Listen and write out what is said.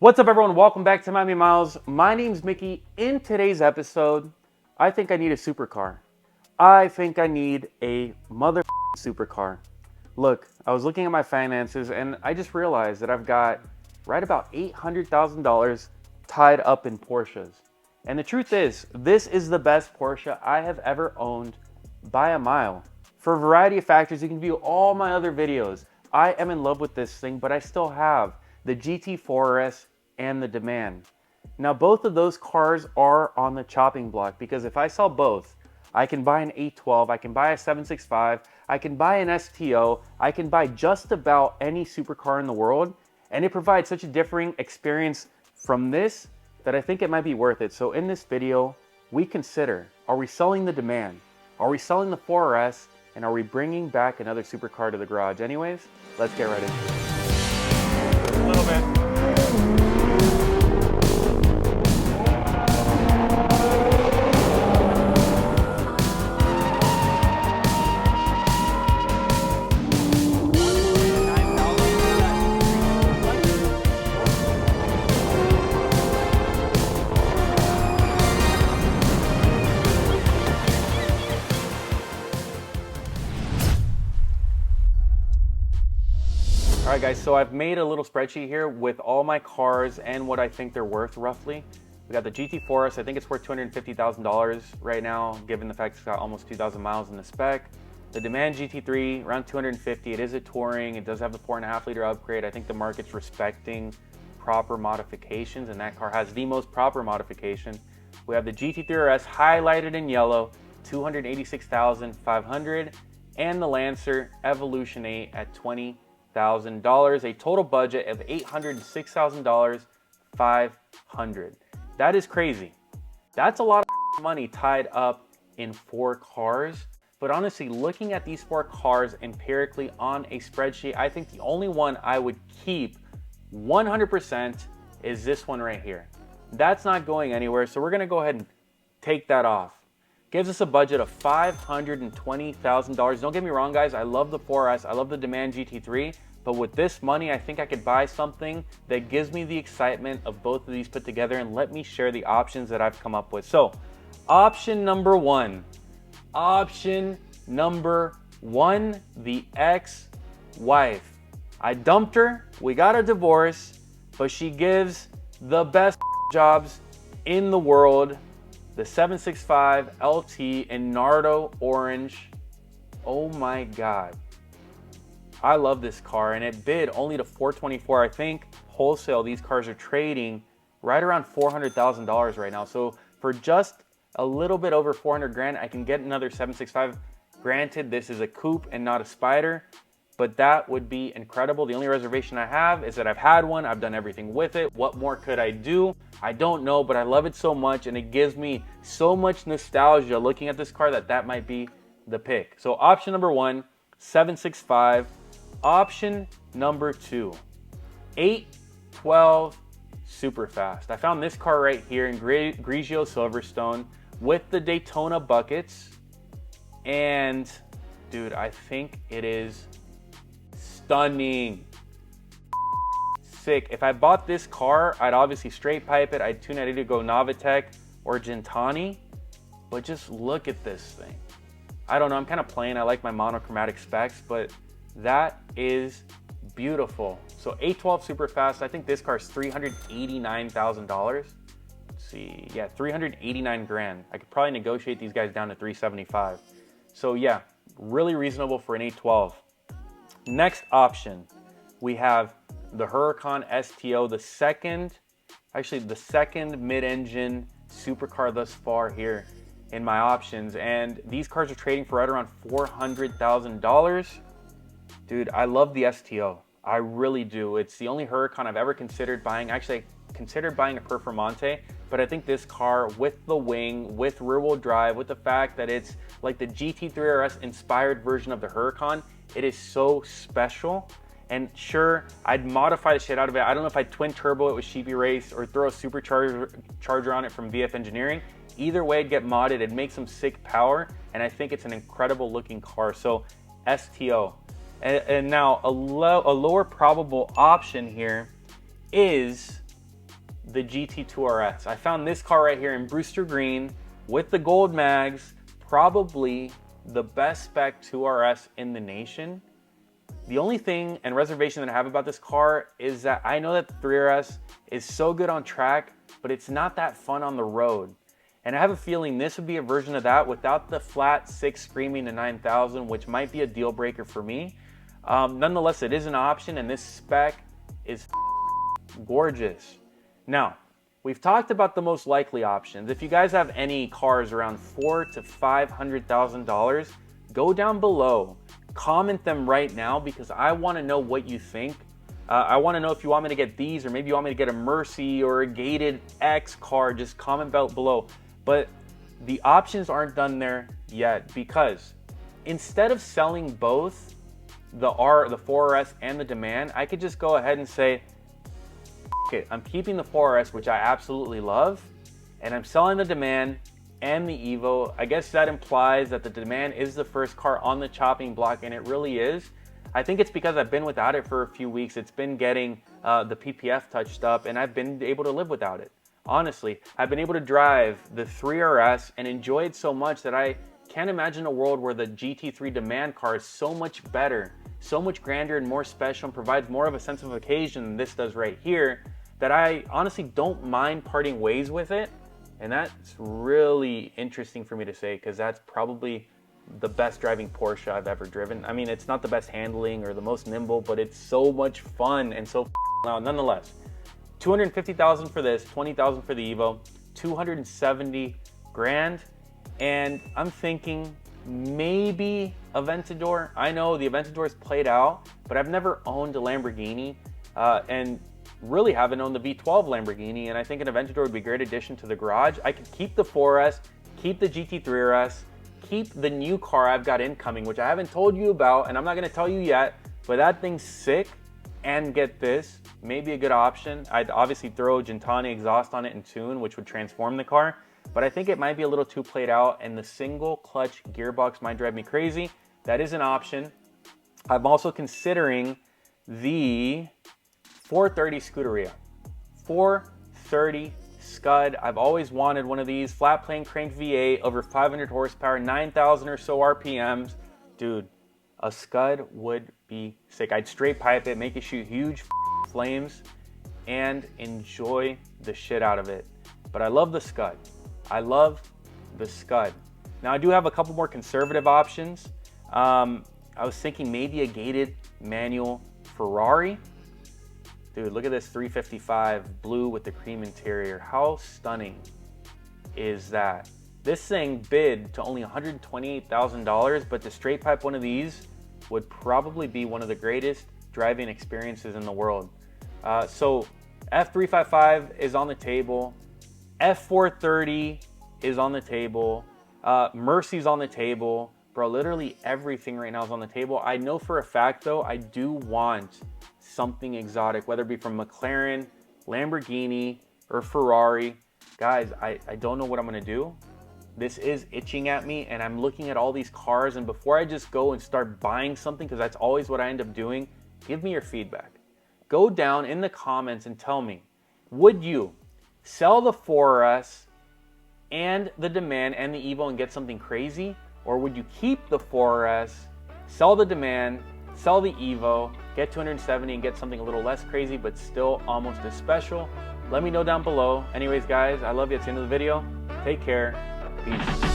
What's up, everyone? Welcome back to Miami Miles. My name's Mickey. In today's episode, I think I need a supercar. I think I need a mother supercar. Look, I was looking at my finances and I just realized that I've got right about $800,000 tied up in Porsches. And the truth is, this is the best Porsche I have ever owned by a mile. For a variety of factors, you can view all my other videos. I am in love with this thing, but I still have the GT4 RS and the DeMan. Now, both of those cars are on the chopping block because if I sell both, I can buy an 812, I can buy a 765, I can buy an STO, I can buy just about any supercar in the world, and it provides such a differing experience from this that I think it might be worth it. So in this video, we consider, are we selling the DeMan? Are we selling the 4RS? And are we bringing back another supercar to the garage? Anyways, let's get right into it. A little bit. All right, guys, so I've made a little spreadsheet here with all my cars and what I think they're worth roughly. We got the GT4 RS, I think it's worth $250,000 right now, given the fact it's got almost 2,000 miles in the spec. The DeMan GT3, around 250. It is a touring. It does have the 4.5 liter upgrade. I think the market's respecting proper modifications, and that car has the most proper modification. We have the GT3 RS highlighted in yellow, $286,500, and the Lancer Evolution 8 at $20,000, a total budget of $806,500. That is crazy. That's a lot of money tied up in 4 cars. But honestly, looking at these 4 cars empirically on a spreadsheet, I think the only one I would keep 100% is this one right here. That's not going anywhere, so we're gonna go ahead and take that off. Gives us a budget of $520,000. Don't get me wrong, guys, I love the 4S, I love the DeMan GT3, but with this money, I think I could buy something that gives me the excitement of both of these put together, and let me share the options that I've come up with. So, option number one, the ex-wife. I dumped her, we got a divorce, but she gives the best jobs in the world. The 765 LT in Nardo Orange. Oh my God. I love this car, and it bid only to $424. I think wholesale, these cars are trading right around $400,000 right now. So for just a little bit over 400 grand, I can get another 765. Granted, this is a coupe and not a spider, but that would be incredible. The only reservation I have is that I've had one, I've done everything with it. What more could I do? I don't know, but I love it so much, and it gives me so much nostalgia looking at this car that might be the pick. So option number one, 765. Option number two, 812 Superfast. I found this car right here in Grigio Silverstone with the Daytona buckets, and dude, I think it is stunning. Sick. If I bought this car, I'd obviously straight pipe it. I'd tune it to go Novitec or Gentani, but just look at this thing. I don't know, I'm kind of plain. I like my monochromatic specs, but that is beautiful. So 812 Superfast, I think this car is $389,000. Let's see, yeah, 389 grand. I could probably negotiate these guys down to 375. So yeah, really reasonable for an 812. Next option, we have the Huracan STO, the second mid-engine supercar thus far here in my options. And these cars are trading for right around $400,000. Dude, I love the STO. I really do. It's the only Huracan I've ever considered buying. Actually, I considered buying a Performante, but I think this car with the wing, with rear-wheel drive, with the fact that it's like the GT3 RS inspired version of the Huracan, it is so special. And sure, I'd modify the shit out of it. I don't know if I'd twin turbo it with Sheepy Race or throw a supercharger on it from VF Engineering. Either way, it'd get modded. It'd make some sick power, and I think it's an incredible looking car. So STO. And now a lower probable option here is the GT2 RS. I found this car right here in Brewster Green with the gold mags, probably the best spec 2RS in the nation. The only thing and reservation that I have about this car is that I know that the 3RS is so good on track, but it's not that fun on the road. And I have a feeling this would be a version of that without the flat 6 screaming to 9,000, which might be a deal breaker for me. Nonetheless, it is an option, and this spec is gorgeous. Now, we've talked about the most likely options. If you guys have any cars around $400,000 to $500,000, go down below. Comment them right now because I want to know what you think. I want to know if you want me to get these, or maybe you want me to get a Mercy or a gated X car. Just comment below. But the options aren't done there yet, because instead of selling both the 4RS and the DeMan, I could just go ahead and say, okay, I'm keeping the 4RS, which I absolutely love, and I'm selling the DeMan and the Evo. I guess that implies that the DeMan is the first car on the chopping block, and it really is. I think it's because I've been without it for a few weeks. It's been getting the PPF touched up, and I've been able to live without it. Honestly, I've been able to drive the 3RS and enjoy it so much that I can't imagine a world where the GT3 DeMan car is so much better, so much grander and more special, and provides more of a sense of occasion than this does right here, that I honestly don't mind parting ways with it. And that's really interesting for me to say, because that's probably the best driving Porsche I've ever driven. I mean, it's not the best handling or the most nimble, but it's so much fun and so loud nonetheless. $250,000 for this, $20,000 for the Evo, 270 grand. And I'm thinking maybe Aventador. I know the Aventador is played out, but I've never owned a Lamborghini and really haven't owned the V12 Lamborghini. And I think an Aventador would be a great addition to the garage. I could keep the 4S, keep the GT3 RS, keep the new car I've got incoming, which I haven't told you about, and I'm not gonna tell you yet, but that thing's sick. And get this, maybe a good option. I'd obviously throw Gentani exhaust on it and tune, which would transform the car, but I think it might be a little too played out, and the single clutch gearbox might drive me crazy. That is an option. I'm also considering the 430 Scuderia. 430 Scud. I've always wanted one of these. Flat plane crank V8, over 500 horsepower, 9,000 or so RPMs. Dude, a Scud would be sick. I'd straight pipe it, make it shoot huge flames, and enjoy the shit out of it. But I love the Scud. I love the Scud. Now I do have a couple more conservative options. I was thinking maybe a gated manual Ferrari. Dude, look at this 355 blue with the cream interior. How stunning is that? This thing bid to only $128,000, but to straight pipe one of these would probably be one of the greatest driving experiences in the world. So F355 is on the table. F430 is on the table. Mercy's on the table. Bro, literally everything right now is on the table. I know for a fact though, I do want something exotic, whether it be from McLaren, Lamborghini, or Ferrari. Guys, I don't know what I'm gonna do. This is itching at me, and I'm looking at all these cars, and before I just go and start buying something, because that's always what I end up doing, give me your feedback. Go down in the comments and tell me, would you sell the 4RS and the DeMan and the Evo and get something crazy? Or would you keep the 4RS, sell the DeMan, sell the Evo, get 270 and get something a little less crazy but still almost as special? Let me know down below. Anyways guys, I love you. It's the end of the video. Take care. Peace.